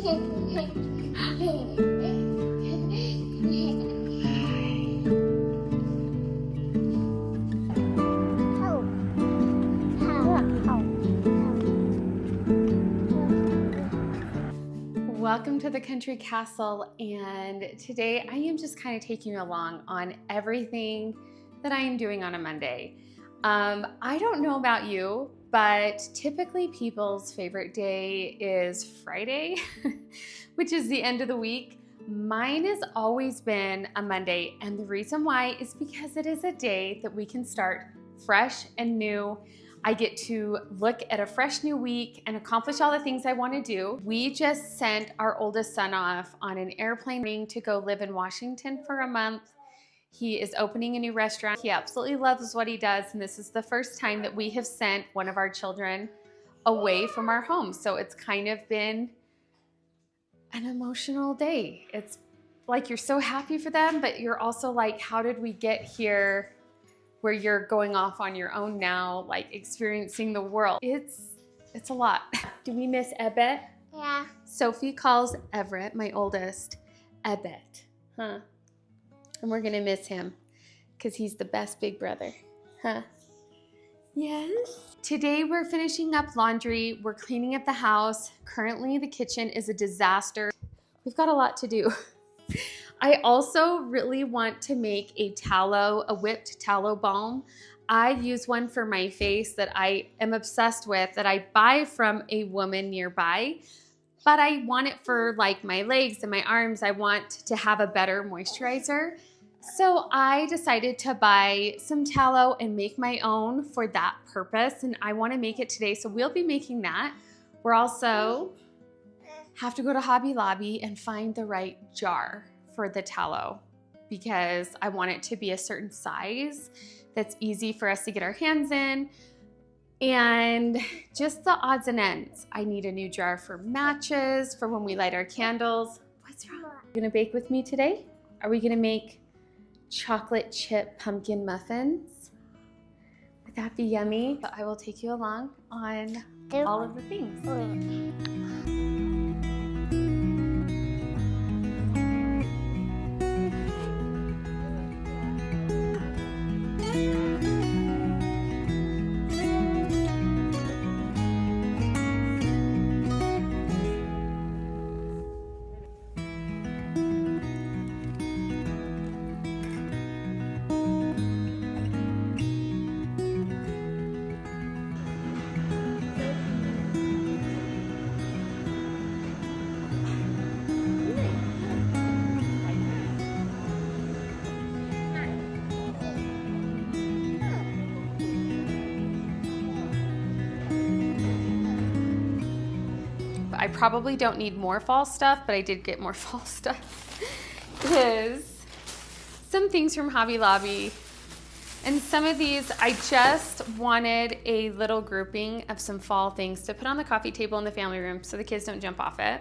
Welcome to the country castle, and today I am just kind of taking you along on everything that I am doing on a Monday. I don't know about you, but typically people's favorite day is Friday, which is the end of the week. Mine has always been a Monday, and the reason why is because it is a day that we can start fresh and new. I get to look at a fresh new week and accomplish all the things I want to do. We just sent our oldest son off on an airplane to go live in Washington for a month. He is opening a new restaurant. He absolutely loves what he does, and this is the first time that we have sent one of our children away from our home. So it's kind of been an emotional day. It's like you're so happy for them, but you're also like, how did we get here where you're going off on your own now, like experiencing the world? It's a lot. Do we miss Ebet? Yeah. Sophie calls Everett, my oldest, Ebet, huh? And we're gonna miss him because he's the best big brother, huh? Yes. Today we're finishing up laundry. We're cleaning up the house. Currently the kitchen is a disaster. We've got a lot to do. I also really want to make a whipped tallow balm. I use one for my face that I am obsessed with, that I buy from a woman nearby, but I want it for like my legs and my arms. I want to have a better moisturizer. So I decided to buy some tallow and make my own for that purpose, and I want to make it today, so we'll be making that. We're also have to go to Hobby Lobby and find the right jar for the tallow because I want it to be a certain size that's easy for us to get our hands in, and just the odds and ends. I need a new jar for matches for when we light our candles. What's wrong? You gonna bake with me today? Are we gonna make chocolate chip pumpkin muffins? Would that be yummy? I will take you along on all of the things. I probably don't need more fall stuff, but I did get more fall stuff. Is some things from Hobby Lobby. And some of these, I just wanted a little grouping of some fall things to put on the coffee table in the family room so the kids don't jump off it.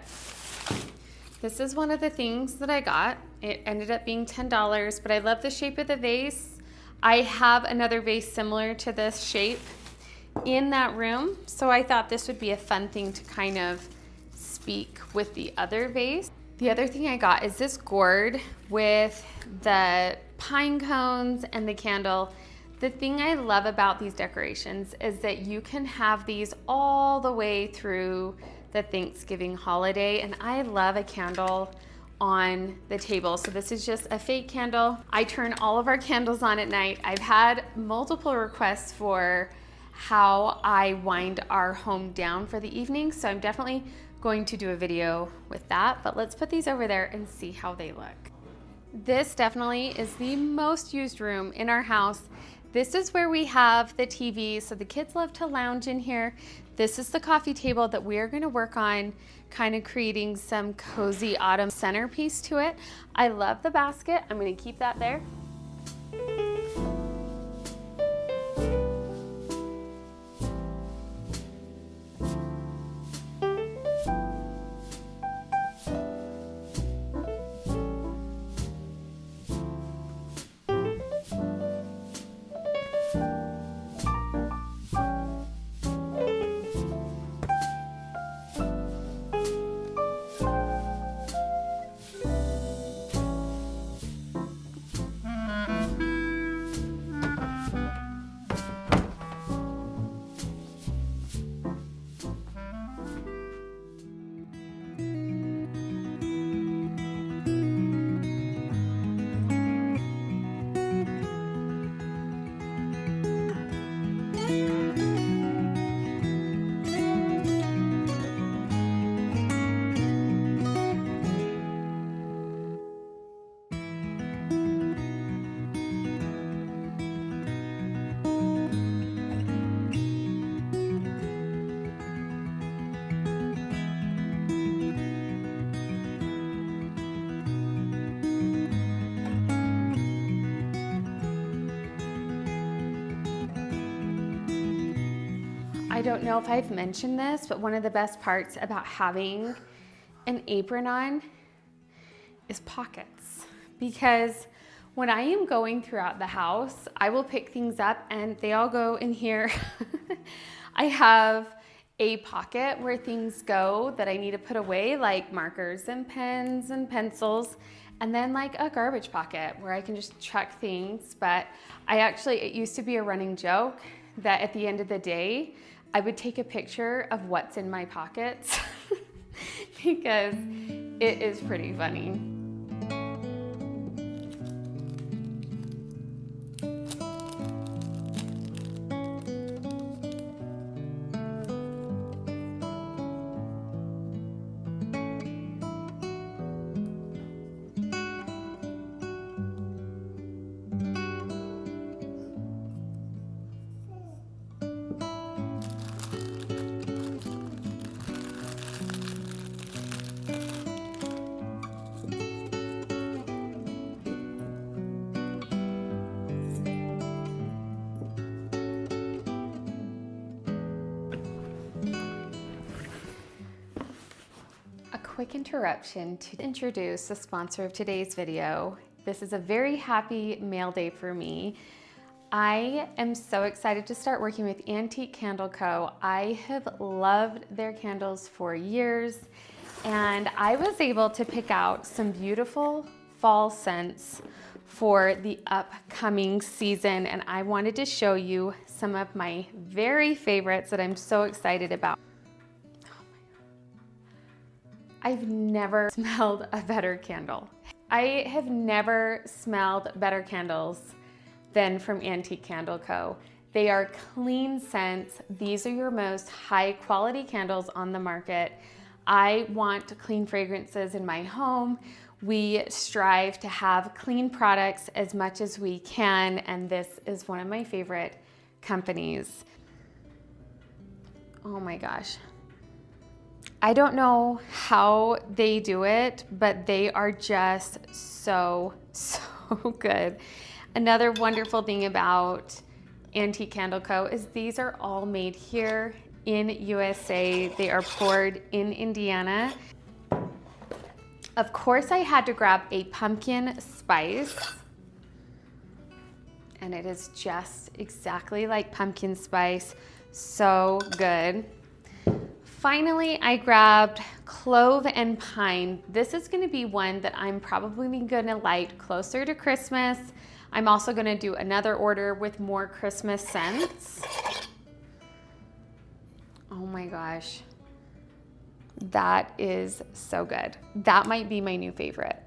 This is one of the things that I got. It ended up being $10, but I love the shape of the vase. I have another vase similar to this shape in that room, so I thought this would be a fun thing to kind of speak with the other vase. The other thing I got is this gourd with the pine cones and the candle. The thing I love about these decorations is that you can have these all the way through the Thanksgiving holiday, and I love a candle on the table. So this is just a fake candle. I turn all of our candles on at night. I've had multiple requests for how I wind our home down for the evening, so I'm definitely going to do a video with that, but let's put these over there and see how they look. This definitely is the most used room in our house. This is where we have the TV, so the kids love to lounge in here. This is the coffee table that we are going to work on kind of creating some cozy autumn centerpiece to it. I love the basket. I'm going to keep that there. I don't know if I've mentioned this, but one of the best parts about having an apron on is pockets. Because when I am going throughout the house, I will pick things up and they all go in here. I have a pocket where things go that I need to put away, like markers and pens and pencils, and then like a garbage pocket where I can just chuck things. But it used to be a running joke that at the end of the day, I would take a picture of what's in my pockets because it is pretty funny. Quick interruption to introduce the sponsor of today's video. This is a very happy mail day for me. I am so excited to start working with Antique Candle Co. I have loved their candles for years, and I was able to pick out some beautiful fall scents for the upcoming season, and I wanted to show you some of my very favorites that I'm so excited about. I've never smelled a better candle. I have never smelled better candles than from Antique Candle Co. They are clean scents. These are your most high quality candles on the market. I want clean fragrances in my home. We strive to have clean products as much as we can, and this is one of my favorite companies. Oh my gosh. I don't know how they do it, but they are just so good. Another wonderful thing about Antique Candle Co. is these are all made here in USA. They are poured in Indiana. Of course, I had to grab a pumpkin spice, and it is just exactly like pumpkin spice. So good. Finally, I grabbed clove and pine. This is gonna be one that I'm probably gonna light closer to Christmas. I'm also gonna do another order with more Christmas scents. Oh my gosh, that is so good. That might be my new favorite.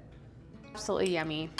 Absolutely yummy.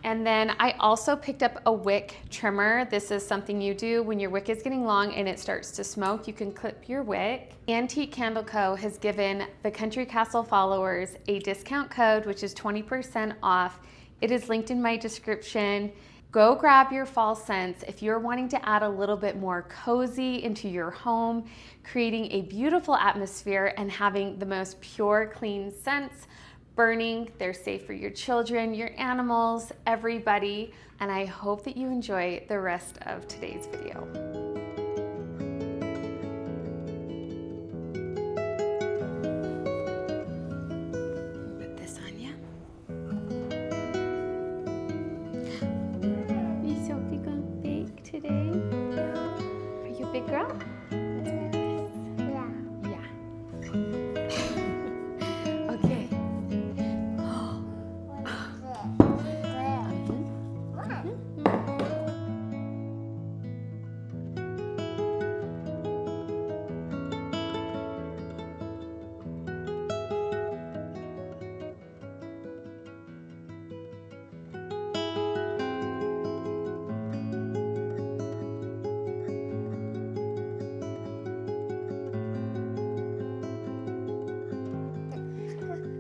And then I also picked up a wick trimmer. This is something you do when your wick is getting long and it starts to smoke. You can clip your wick. Antique Candle Co. has given the Country Castle followers a discount code, which is 20% off. It is linked in my description. Go grab your fall scents if you're wanting to add a little bit more cozy into your home, creating a beautiful atmosphere and having the most pure, clean scents. Burning, they're safe for your children, your animals, everybody, and I hope that you enjoy the rest of today's video. Put this on ya. You Sophie gonna bake today? Are you a big girl?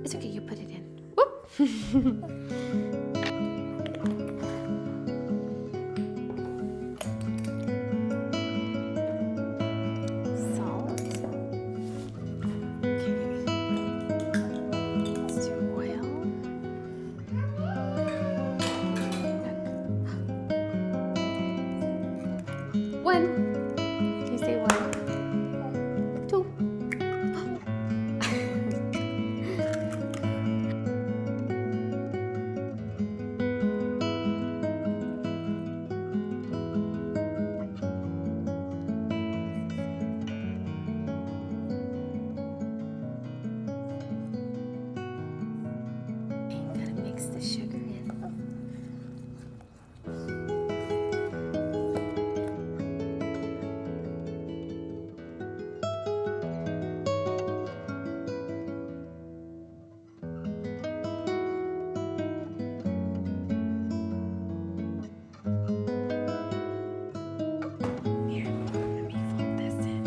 It's okay, you put it in. Whoop! 1. Can you say 1? 2. Gotta mix the sugar in. Here, let me fold this in.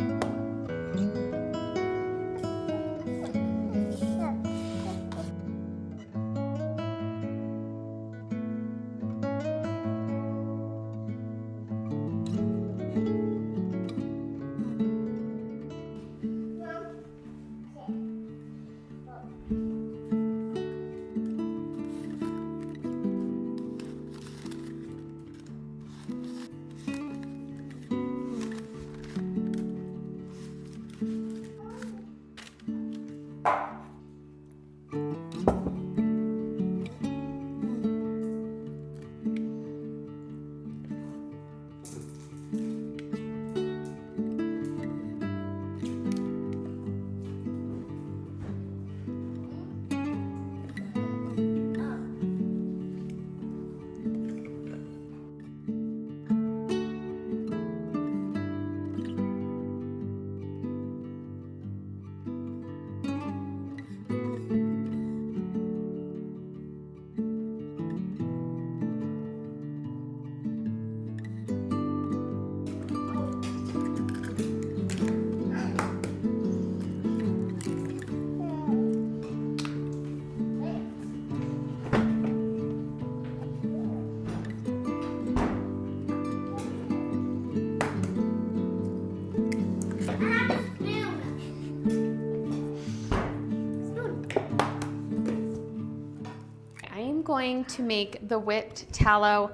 I am going to make the whipped tallow,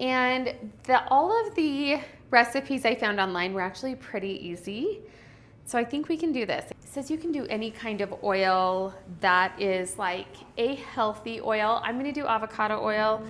and all of the recipes I found online were actually pretty easy. So I think we can do this. It says you can do any kind of oil that is like a healthy oil. I'm gonna do avocado oil.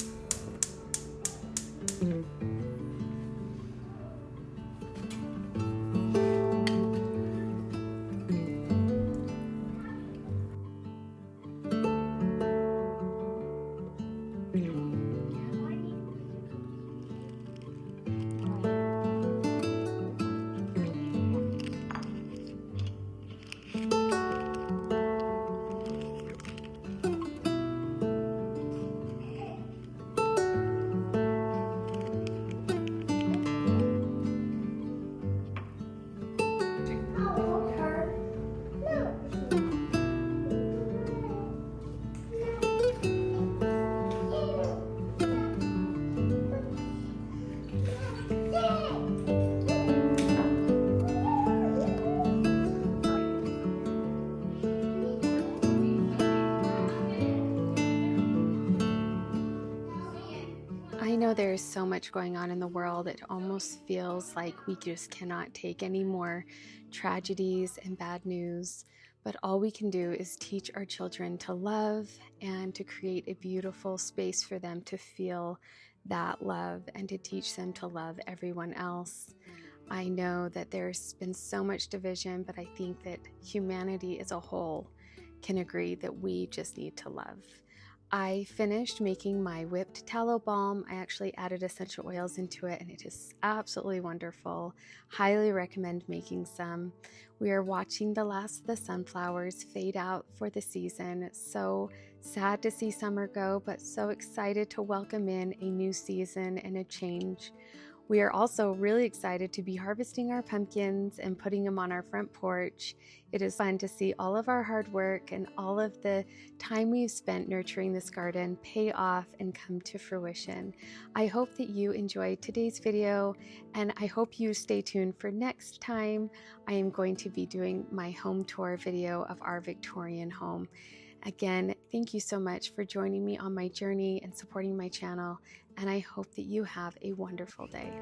I know there's so much going on in the world. It almost feels like we just cannot take any more tragedies and bad news. But all we can do is teach our children to love and to create a beautiful space for them to feel that love and to teach them to love everyone else. I know that there's been so much division, but I think that humanity as a whole can agree that we just need to love. I finished making my whipped tallow balm. I actually added essential oils into it, and it is absolutely wonderful. Highly recommend making some. We are watching the last of the sunflowers fade out for the season. So sad to see summer go, but so excited to welcome in a new season and a change. We are also really excited to be harvesting our pumpkins and putting them on our front porch. It is fun to see all of our hard work and all of the time we've spent nurturing this garden pay off and come to fruition. I hope that you enjoyed today's video, and I hope you stay tuned for next time. I am going to be doing my home tour video of our Victorian home. Again, thank you so much for joining me on my journey and supporting my channel, and I hope that you have a wonderful day.